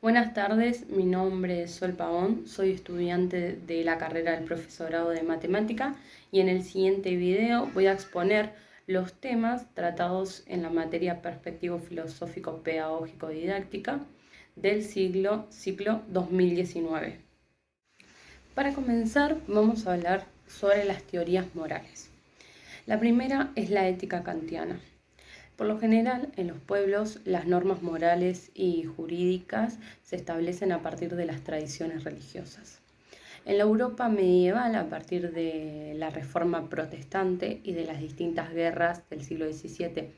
Buenas tardes, mi nombre es Sol Pavón, soy estudiante de la carrera del profesorado de matemática y en el siguiente video voy a exponer los temas tratados en la materia Perspectivo Filosófico Pedagógico Didáctica del ciclo 2019. Para comenzar, vamos a hablar sobre las teorías morales. La primera es la ética kantiana. Por lo general, en los pueblos, las normas morales y jurídicas se establecen a partir de las tradiciones religiosas. En la Europa medieval, a partir de la Reforma Protestante y de las distintas guerras del siglo XVII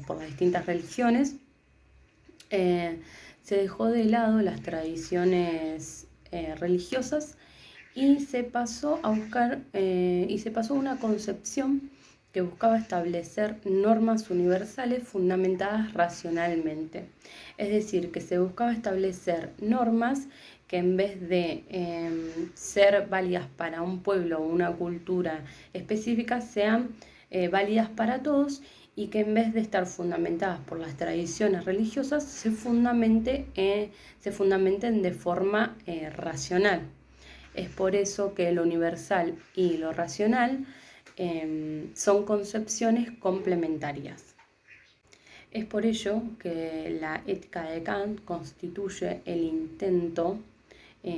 por las distintas religiones, eh, se dejó de lado las tradiciones religiosas y se pasó a buscar se pasó a una concepción que buscaba establecer normas universales fundamentadas racionalmente. Es decir, que se buscaba establecer normas que en vez de ser válidas para un pueblo o una cultura específica, sean válidas para todos y que en vez de estar fundamentadas por las tradiciones religiosas, se fundamenten de forma racional. Es por eso que lo universal y lo racional son concepciones complementarias. Es por ello que la ética de Kant constituye el intento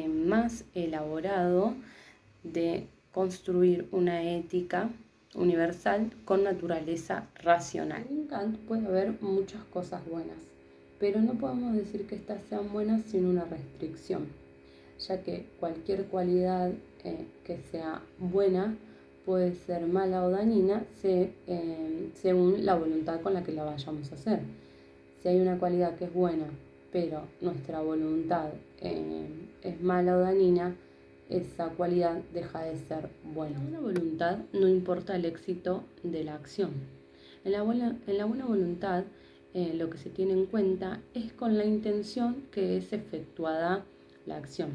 más elaborado de construir una ética universal con naturaleza racional. En Kant puede haber muchas cosas buenas, pero no podemos decir que estas sean buenas sin una restricción, ya que cualquier cualidad que sea buena puede ser mala o dañina según la voluntad con la que la vayamos a hacer. Si hay una cualidad que es buena, pero nuestra voluntad es mala o dañina, esa cualidad deja de ser buena. En la buena voluntad no importa el éxito de la acción. En la buena voluntad lo que se tiene en cuenta es con la intención que es efectuada la acción.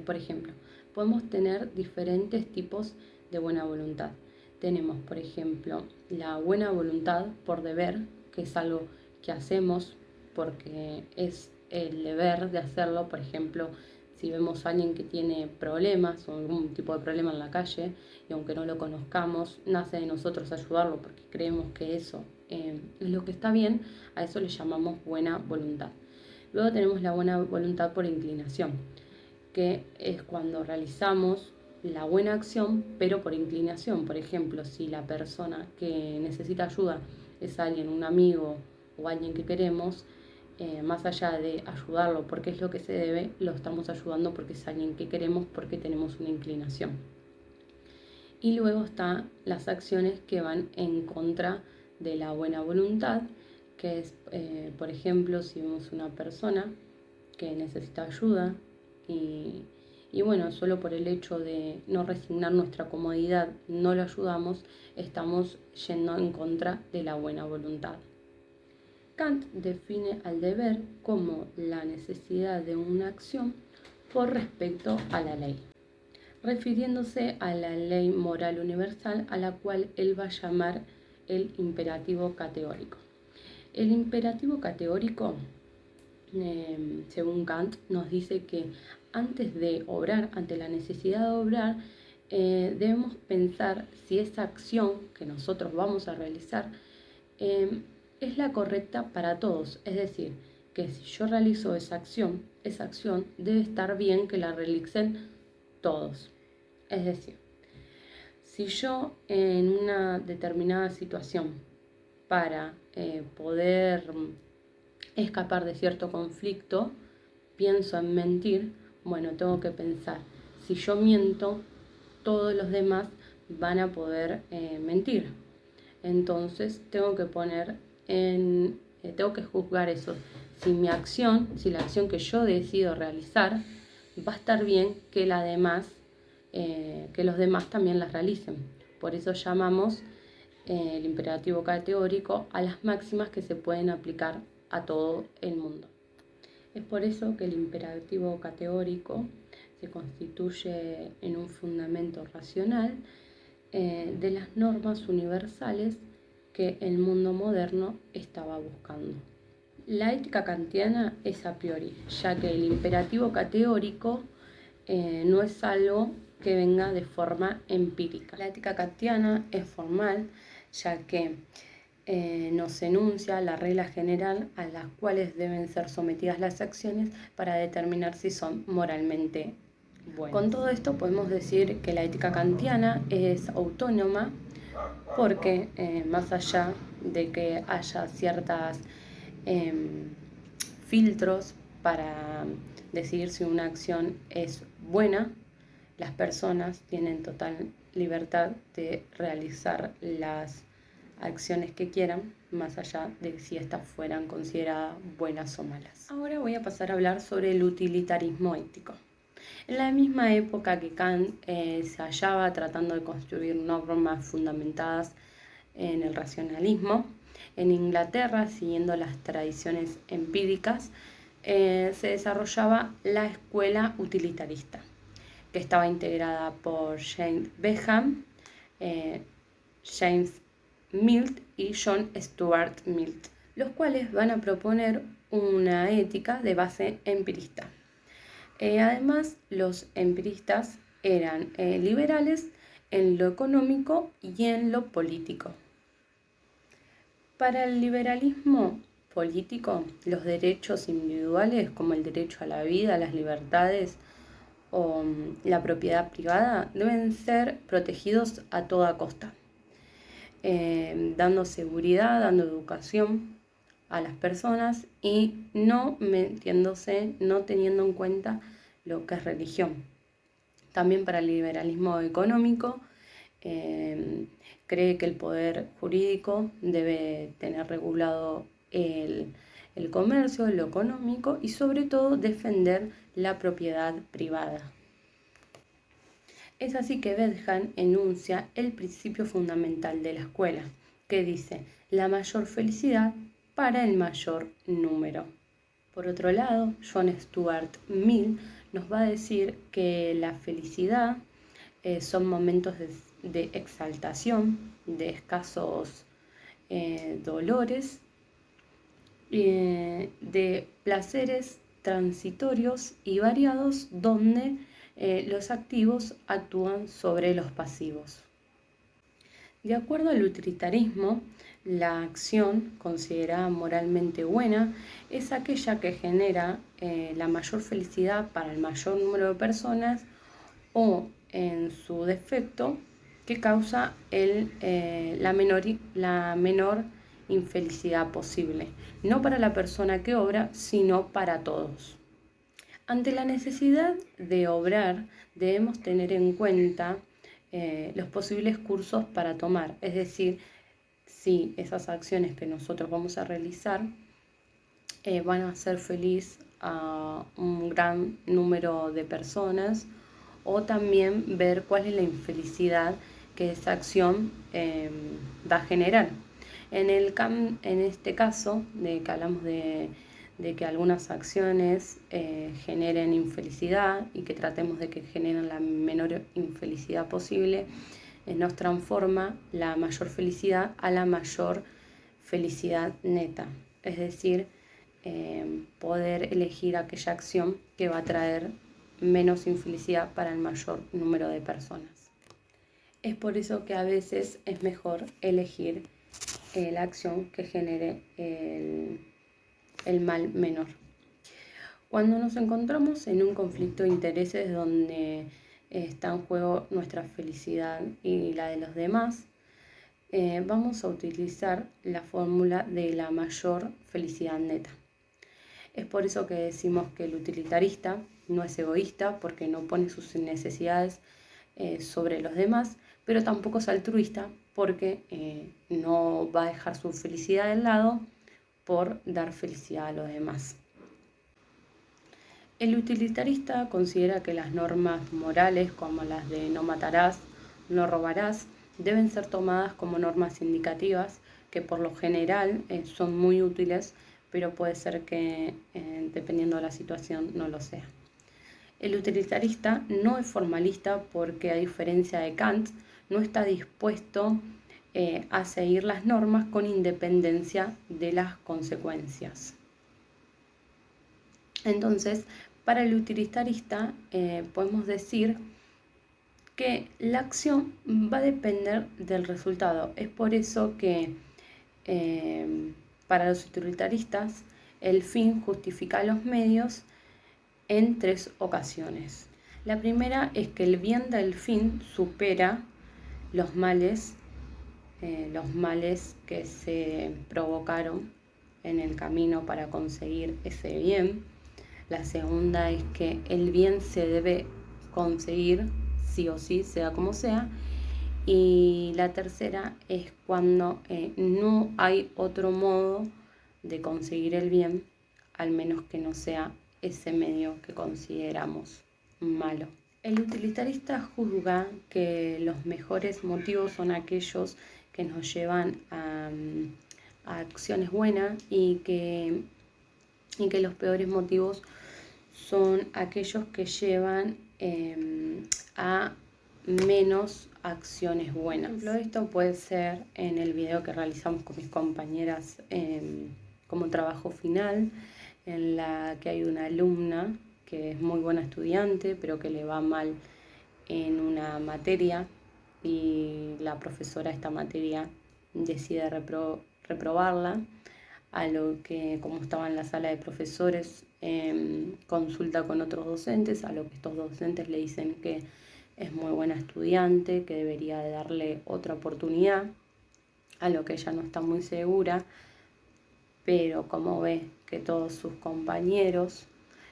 Por ejemplo, podemos tener diferentes tipos de buena voluntad. Tenemos, por ejemplo, la buena voluntad por deber, que es algo que hacemos porque es el deber de hacerlo. Por ejemplo, si vemos a alguien que tiene problemas o algún tipo de problema en la calle y aunque no lo conozcamos, nace de nosotros ayudarlo porque creemos que eso es lo que está bien, a eso le llamamos buena voluntad. Luego tenemos la buena voluntad por inclinación, que es cuando realizamos la buena acción, pero por inclinación. Por ejemplo, si la persona que necesita ayuda es alguien, un amigo o alguien que queremos, más allá de ayudarlo porque es lo que se debe, lo estamos ayudando porque es alguien que queremos, porque tenemos una inclinación. Y luego están las acciones que van en contra de la buena voluntad, que es, por ejemplo, si vemos una persona que necesita ayuda y bueno, solo por el hecho de no resignar nuestra comodidad, no lo ayudamos, estamos yendo en contra de la buena voluntad. Kant define al deber como la necesidad de una acción por respecto a la ley, refiriéndose a la ley moral universal a la cual él va a llamar el imperativo categórico. El imperativo categórico, según Kant, nos dice que antes de obrar, ante la necesidad de obrar, debemos pensar si esa acción que nosotros vamos a realizar es la correcta para todos. Es decir, que si yo realizo esa acción debe estar bien que la realicen todos. Es decir, si yo en una determinada situación, para poder escapar de cierto conflicto, pienso en mentir, bueno, tengo que pensar, si yo miento, todos los demás van a poder mentir. Entonces tengo que tengo que juzgar eso. Si mi acción, si la acción que yo decido realizar, va a estar bien que que los demás también las realicen. Por eso llamamos el imperativo categórico a las máximas que se pueden aplicar a todo el mundo. Es por eso que el imperativo categórico se constituye en un fundamento racional de las normas universales que el mundo moderno estaba buscando. La ética kantiana es a priori, ya que el imperativo categórico no es algo que venga de forma empírica. La ética kantiana es formal, ya que nos enuncia la regla general a las cuales deben ser sometidas las acciones para determinar si son moralmente buenas. Con todo esto podemos decir que la ética kantiana es autónoma porque más allá de que haya ciertos filtros para decidir si una acción es buena, las personas tienen total libertad de realizar las acciones que quieran, más allá de si estas fueran consideradas buenas o malas. Ahora voy a pasar a hablar sobre el utilitarismo ético. En la misma época que Kant se hallaba tratando de construir normas fundamentadas en el racionalismo, en Inglaterra, siguiendo las tradiciones empíricas, se desarrollaba la escuela utilitarista, que estaba integrada por James Bentham, James Mill y John Stuart Mill, los cuales van a proponer una ética de base empirista. Además, los empiristas eran liberales en lo económico y en lo político. Para el liberalismo político, los derechos individuales como el derecho a la vida, las libertades o la propiedad privada deben ser protegidos a toda costa, dando seguridad, dando educación a las personas y no metiéndose, no teniendo en cuenta lo que es religión. También para el liberalismo económico, cree que el poder jurídico debe tener regulado el comercio, lo económico y sobre todo defender la propiedad privada. Es así que Bentham enuncia el principio fundamental de la escuela, que dice la mayor felicidad para el mayor número. Por otro lado, John Stuart Mill nos va a decir que la felicidad son momentos de exaltación, de escasos dolores, de placeres transitorios y variados donde los activos actúan sobre los pasivos. De acuerdo al utilitarismo, la acción considerada moralmente buena es aquella que genera la mayor felicidad para el mayor número de personas o, en su defecto, que causa la menor infelicidad posible, no para la persona que obra, sino para todos. Ante la necesidad de obrar, debemos tener en cuenta los posibles cursos para tomar, es decir, si esas acciones que nosotros vamos a realizar van a hacer feliz a un gran número de personas, o también ver cuál es la infelicidad que esa acción va a generar. En este caso, de que hablamos de que algunas acciones generen infelicidad y que tratemos de que generen la menor infelicidad posible, nos transforma la mayor felicidad a la mayor felicidad neta, es decir, poder elegir aquella acción que va a traer menos infelicidad para el mayor número de personas. Es por eso que a veces es mejor elegir la acción que genere el mal menor. Cuando nos encontramos en un conflicto de intereses donde está en juego nuestra felicidad y la de los demás, vamos a utilizar la fórmula de la mayor felicidad neta. Es por eso que decimos que el utilitarista no es egoísta, porque no pone sus necesidades sobre los demás, pero tampoco es altruista, porque no va a dejar su felicidad de lado por dar felicidad a los demás. El utilitarista considera que las normas morales, como las de no matarás, no robarás, deben ser tomadas como normas indicativas, que por lo general son muy útiles, pero puede ser que, dependiendo de la situación, no lo sea. El utilitarista no es formalista porque, a diferencia de Kant, no está dispuesto a seguir las normas con independencia de las consecuencias. Entonces, para el utilitarista podemos decir que la acción va a depender del resultado. Es por eso que para los utilitaristas el fin justifica los medios en 3 ocasiones. La primera es que el bien del fin supera los males que se provocaron en el camino para conseguir ese bien. La segunda es que el bien se debe conseguir sí o sí, sea como sea. Y la tercera es cuando no hay otro modo de conseguir el bien, al menos que no sea ese medio que consideramos malo. El utilitarista juzga que los mejores motivos son aquellos que nos llevan a acciones buenas y que los peores motivos son aquellos que llevan a menos acciones buenas. Por ejemplo, esto puede ser en el video que realizamos con mis compañeras como trabajo final, en la que hay una alumna que es muy buena estudiante, pero que le va mal en una materia y la profesora de esta materia decide reprobarla, a lo que, como estaba en la sala de profesores, consulta con otros docentes, a lo que estos docentes le dicen que es muy buena estudiante, que debería de darle otra oportunidad, a lo que ella no está muy segura, pero como ve que todos sus compañeros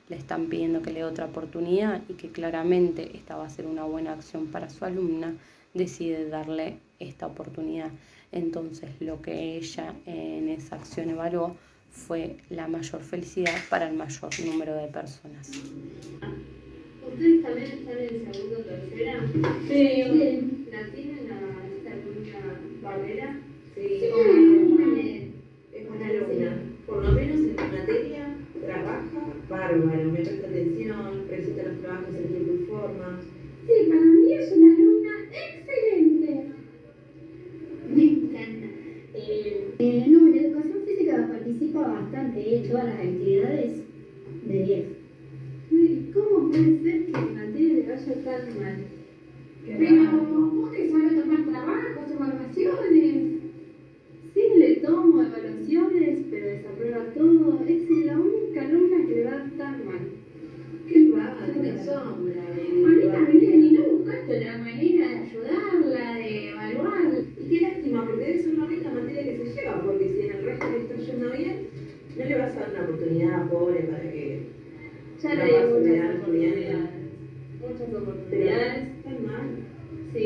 le están pidiendo que le dé otra oportunidad y que claramente esta va a ser una buena acción para su alumna, decide darle esta oportunidad. Entonces lo que ella en esa acción evaluó fue la mayor felicidad para el mayor número de personas. ¿Ustedes también están en segundo o tercera? Sí. ¿La tienen esta alumna Barrera? Sí. Es buena alumna. Por lo menos en mi materia trabaja bárbaro, me presta atención, presenta los trabajos en tiempo y forma. Sí, para mí es una alumna excelente. Me encanta. No, en educación física participa bastante en todas las actividades de 10. ¿Cómo puede ser que en materia le vaya tan mal? Pero vos te sabés tomar trabajos, evaluaciones. Sí, le tomo evaluaciones, pero desaprueba todo. Es la única alumna que le va tan mal. Qué va, tiene sombra. A mí también, y no buscaste otra manera de ayudarla, de evaluarla. Y qué lástima, porque debe ser la única materia que se lleva, porque si en el resto le está yendo bien, no le vas a dar una oportunidad, pobre, para que Ya no le di pase de muchas año oportunidades. Muchas oportunidades. Tan mal. Sí, y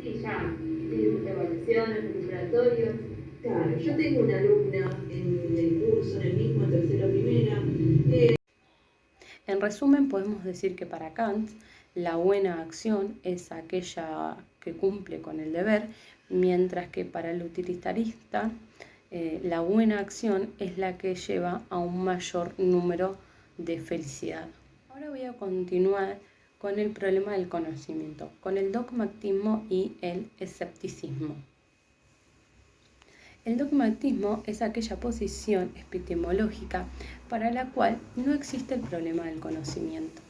sí, ya. Evaluaciones, recuperatorios. Claro, yo tengo una alumna en el curso, en el mismo, tercero primera. En resumen, podemos decir que para Kant la buena acción es aquella que cumple con el deber, mientras que para el utilitarista la buena acción es la que lleva a un mayor número de felicidad. Ahora voy a continuar con el problema del conocimiento, con el dogmatismo y el escepticismo. El dogmatismo es aquella posición epistemológica para la cual no existe el problema del conocimiento.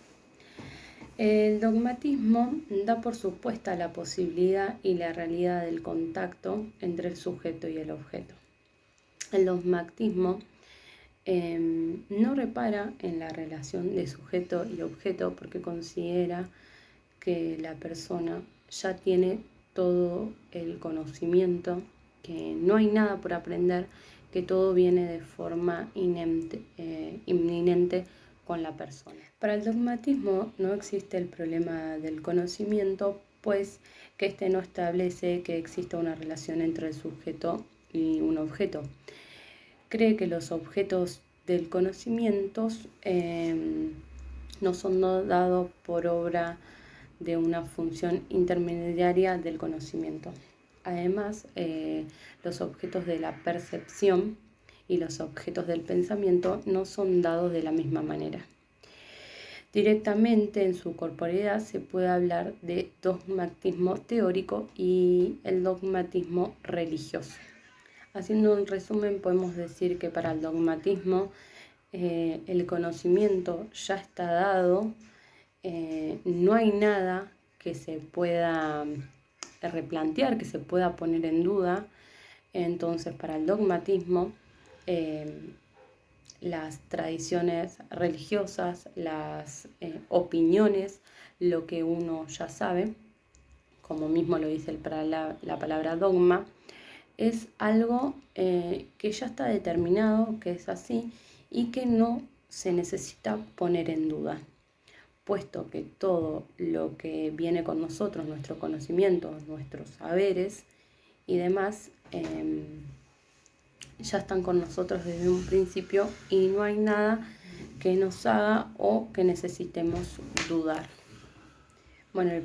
El dogmatismo da por supuesta la posibilidad y la realidad del contacto entre el sujeto y el objeto. El dogmatismo no repara en la relación de sujeto y objeto porque considera que la persona ya tiene todo el conocimiento, que no hay nada por aprender, que todo viene de forma inminente con la persona. Para el dogmatismo no existe el problema del conocimiento, pues que éste no establece que exista una relación entre el sujeto y un objeto. Cree que los objetos del conocimiento no son dados por obra de una función intermediaria del conocimiento. Además, los objetos de la percepción y los objetos del pensamiento no son dados de la misma manera. Directamente en su corporeidad se puede hablar de dogmatismo teórico y el dogmatismo religioso. Haciendo un resumen, podemos decir que para el dogmatismo el conocimiento ya está dado, no hay nada que se pueda replantear, que se pueda poner en duda. Entonces, para el dogmatismo, las tradiciones religiosas, las opiniones, lo que uno ya sabe, como mismo lo dice la palabra dogma, es algo que ya está determinado, que es así y que no se necesita poner en duda, puesto que todo lo que viene con nosotros, nuestro conocimiento, nuestros saberes y demás, ya están con nosotros desde un principio y no hay nada que nos haga o que necesitemos dudar. Bueno, la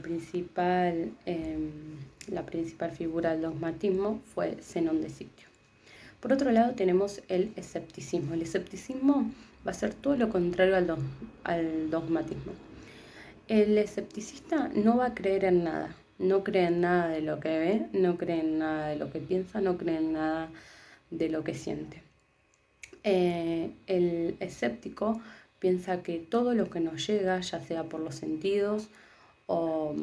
principal figura del dogmatismo fue Zenón de Sitio. Por otro lado tenemos el escepticismo. El escepticismo va a ser todo lo contrario al dogmatismo. El escepticista no va a creer en nada, no cree en nada de lo que ve, no cree en nada de lo que piensa, no cree en nada de lo que siente. El escéptico piensa que todo lo que nos llega, ya sea por los sentidos o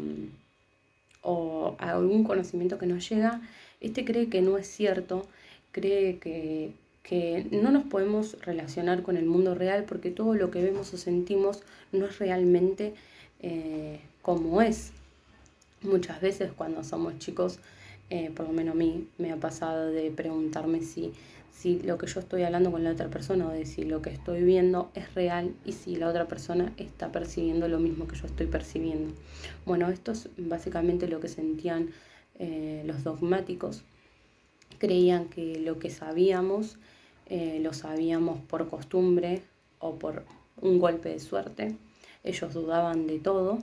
algún conocimiento que nos llega, cree que no es cierto, cree que no nos podemos relacionar con el mundo real porque todo lo que vemos o sentimos no es realmente como es. Muchas veces cuando somos chicos, por lo menos a mí me ha pasado de preguntarme si lo que yo estoy hablando con la otra persona o de si lo que estoy viendo es real y si la otra persona está percibiendo lo mismo que yo estoy percibiendo. Bueno, esto es básicamente lo que sentían los dogmáticos. Creían que lo que sabíamos lo sabíamos por costumbre o por un golpe de suerte. Ellos dudaban de todo.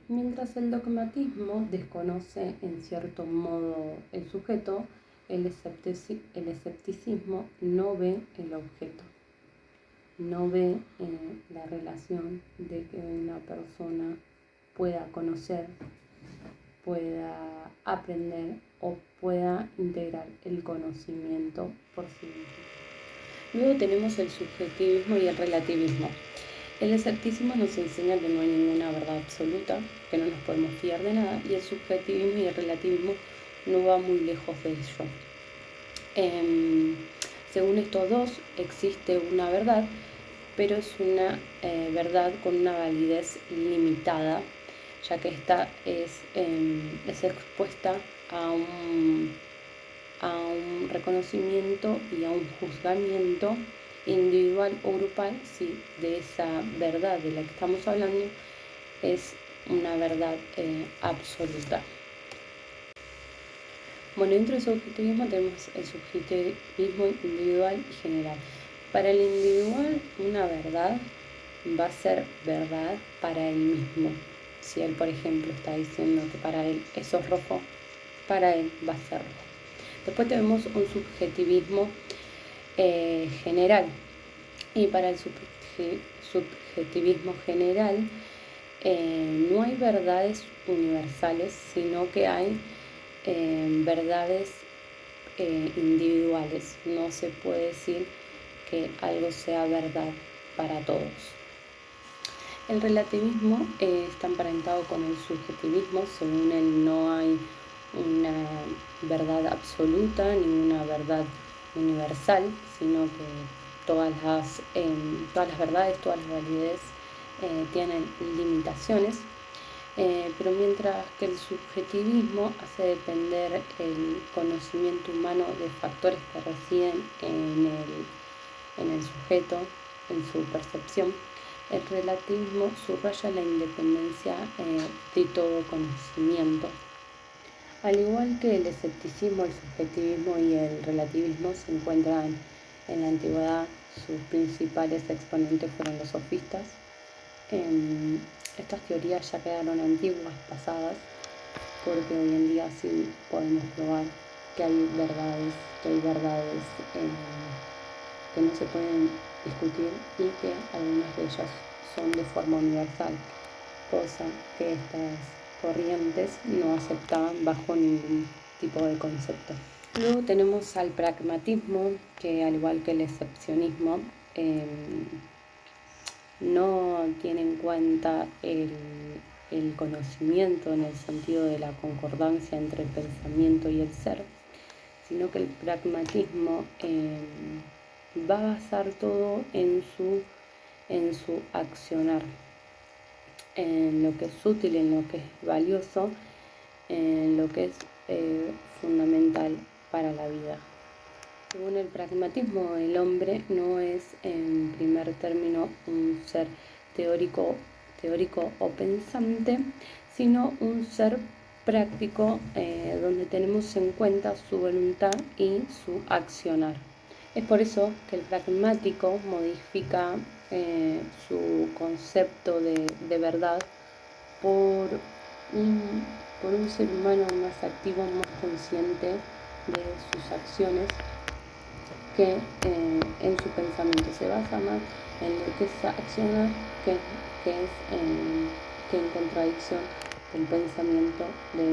Mientras el dogmatismo desconoce en cierto modo el sujeto, el escepticismo no ve el objeto, no ve la relación de que una persona pueda conocer, pueda aprender o pueda integrar el conocimiento por sí mismo. Luego tenemos el subjetivismo y el relativismo. El escepticismo nos enseña que no hay ninguna verdad absoluta, que no nos podemos fiar de nada, y el subjetivismo y el relativismo no va muy lejos de ello. Según estos dos, existe una verdad, pero es una verdad con una validez limitada, ya que esta es expuesta a un reconocimiento y a un juzgamiento individual o grupal si de esa verdad de la que estamos hablando es una verdad absoluta. Bueno, dentro del subjetivismo tenemos el subjetivismo individual y general. Para el individual, una verdad va a ser verdad para él mismo. Si él, por ejemplo, está diciendo que para él eso es rojo, para él va a ser rojo. Después tenemos un subjetivismo general. Y para el subjetivismo general no hay verdades universales, sino que hay verdades individuales. No se puede decir que algo sea verdad para todos. El relativismo está emparentado con el subjetivismo. Según él no hay una verdad absoluta ni una verdad universal, sino que todas las verdades, todas las validez tienen limitaciones, pero mientras que el subjetivismo hace depender el conocimiento humano de factores que residen en el sujeto, en su percepción, el relativismo subraya la independencia de todo conocimiento. Al igual que el escepticismo, el subjetivismo y el relativismo se encuentran en la antigüedad, sus principales exponentes fueron los sofistas. Estas teorías ya quedaron antiguas, pasadas, porque hoy en día sí podemos probar que hay verdades que no se pueden discutir y que algunas de ellas son de forma universal, cosa que estas corrientes no aceptaban bajo ningún tipo de concepto. Luego tenemos al pragmatismo, que al igual que el excepcionismo no tiene en cuenta el conocimiento en el sentido de la concordancia entre el pensamiento y el ser, sino que el pragmatismo va a basar todo en su accionar, en lo que es útil, en lo que es valioso, en lo que es fundamental para la vida. Según el pragmatismo, el hombre no es en primer término un ser teórico o pensante, sino un ser práctico donde tenemos en cuenta su voluntad y su accionar. Es por eso que el pragmático modifica su concepto de verdad por un ser humano más activo, más consciente de sus acciones que en su pensamiento. Se basa más en lo que es accionar que en contradicción del pensamiento de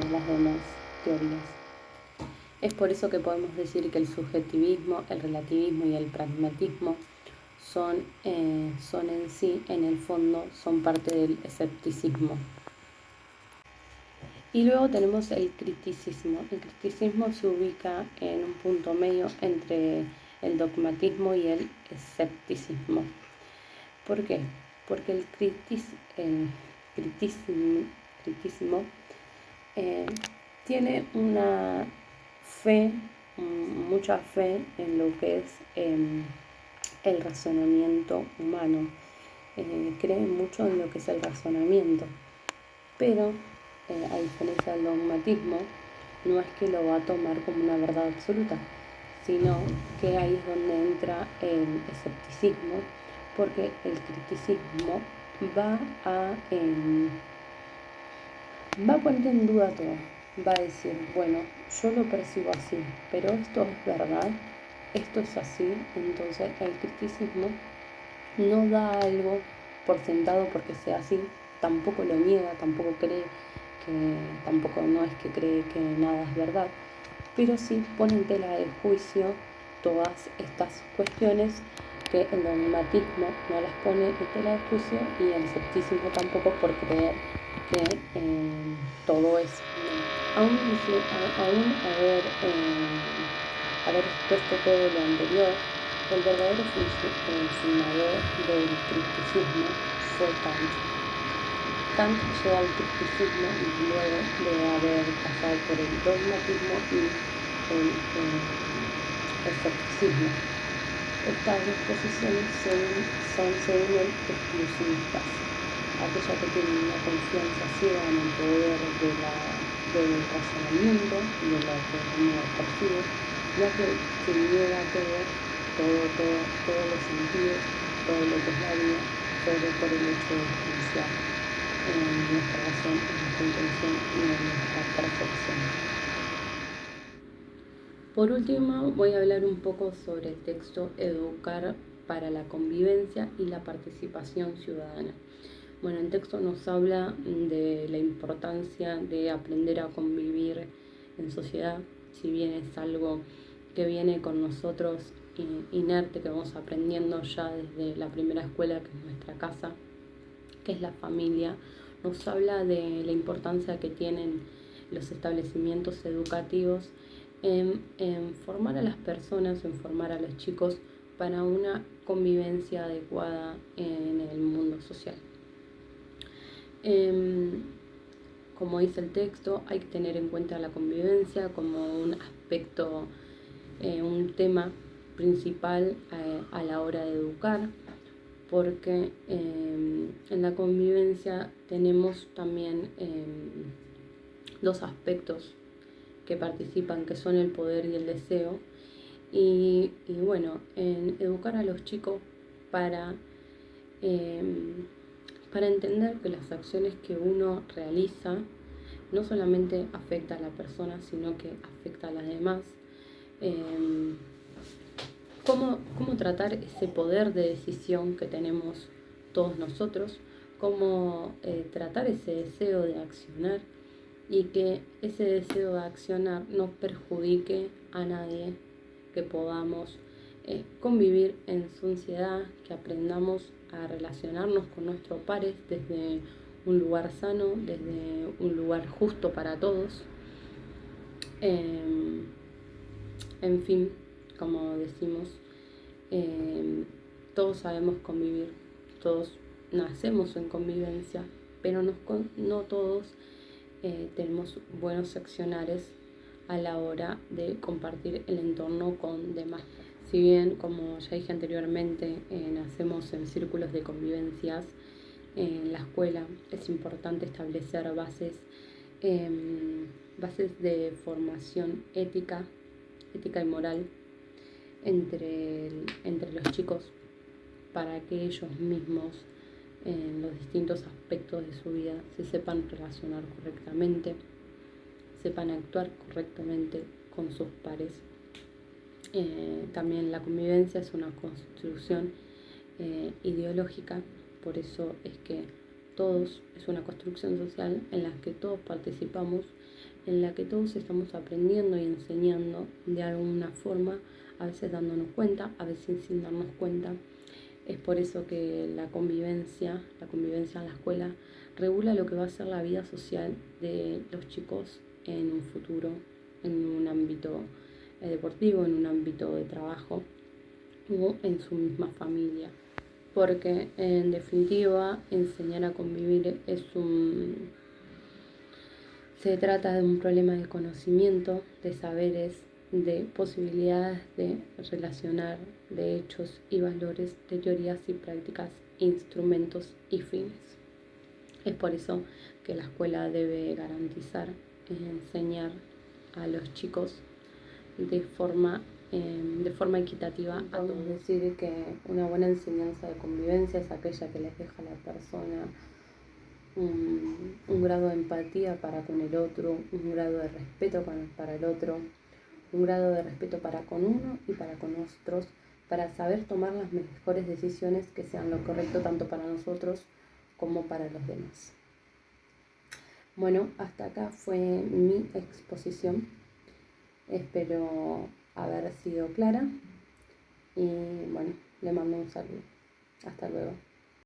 las demás teorías. Es por eso que podemos decir que el subjetivismo, el relativismo y el pragmatismo son en sí, en el fondo, son parte del escepticismo. Y luego tenemos el criticismo. El criticismo se ubica en un punto medio entre el dogmatismo y el escepticismo. ¿Por qué? Porque el criticismo tiene una fe, mucha fe en lo que es el razonamiento humano. Cree mucho en lo que es el razonamiento, pero a diferencia del dogmatismo, no es que lo va a tomar como una verdad absoluta, sino que ahí es donde entra el escepticismo, porque el criticismo va a poner en duda todo, va a decir, bueno, yo lo percibo así, pero esto es verdad, esto es así. Entonces el criticismo no da algo por sentado porque sea así, tampoco lo niega, tampoco cree tampoco no es que cree que nada es verdad, pero sí pone en tela de juicio todas estas cuestiones que el dogmatismo no las pone en tela de juicio y el escepticismo tampoco, por creer que todo es aún haber expuesto todo lo anterior. El verdadero fundador del criticismo fue Kant. Kant llega al criticismo luego de haber pasado por el dogmatismo y el escepticismo. Estas dos posiciones son según él exclusivistas, aquellas que tienen una confianza ciega en el poder del razonamiento y de lo que uno percibe, ya que niega todos los sentidos, todo lo que es la vida, solo por el hecho de confiar en nuestra razón, en nuestra intención y en nuestra percepción. Por último, voy a hablar un poco sobre el texto Educar para la convivencia y la participación ciudadana. Bueno, el texto nos habla de la importancia de aprender a convivir en sociedad, si bien es algo que viene con nosotros inerte, que vamos aprendiendo ya desde la primera escuela, que es nuestra casa, que es la familia. Nos habla de la importancia que tienen los establecimientos educativos en formar a las personas, en formar a los chicos para una convivencia adecuada en el mundo social. Como dice el texto, hay que tener en cuenta la convivencia como un aspecto, un tema principal a la hora de educar, porque en la convivencia tenemos también dos aspectos que participan, que son el poder y el deseo. Y bueno, en educar a los chicos para entender que las acciones que uno realiza no solamente afecta a la persona, sino que afecta a las demás. Cómo tratar ese poder de decisión que tenemos todos nosotros, cómo tratar ese deseo de accionar y que ese deseo de accionar no perjudique a nadie que podamos convivir en sociedad, que aprendamos a relacionarnos con nuestros pares desde un lugar sano, desde un lugar justo para todos. En fin, como decimos, todos sabemos convivir, todos nacemos en convivencia, pero no todos tenemos buenos accionares a la hora de compartir el entorno con demás. Si bien, como ya dije anteriormente, nacemos en círculos de convivencias, en la escuela es importante establecer bases de formación ética y moral entre los chicos, para que ellos mismos en los distintos aspectos de su vida se sepan relacionar correctamente, sepan actuar correctamente con sus pares. También la convivencia es una construcción ideológica, por eso es que es una construcción social en la que todos participamos, en la que todos estamos aprendiendo y enseñando de alguna forma, a veces dándonos cuenta, a veces sin darnos cuenta. Es por eso que la convivencia en la escuela regula lo que va a ser la vida social de los chicos en un futuro, en un ámbito deportivo, en un ámbito de trabajo o en su misma familia. Porque en definitiva enseñar a convivir se trata de un problema de conocimiento, de saberes, de posibilidades de relacionar, de hechos y valores, de teorías y prácticas, instrumentos y fines. Es por eso que la escuela debe garantizar enseñar a los chicos de forma equitativa a todos. Es decir, que una buena enseñanza de convivencia es aquella que les deja a la persona un grado de empatía para con el otro, un grado de respeto para el otro, un grado de respeto para con uno y para con otros, para saber tomar las mejores decisiones que sean lo correcto tanto para nosotros como para los demás. Bueno, hasta acá fue mi exposición. Espero haber sido clara y bueno, le mando un saludo. Hasta luego.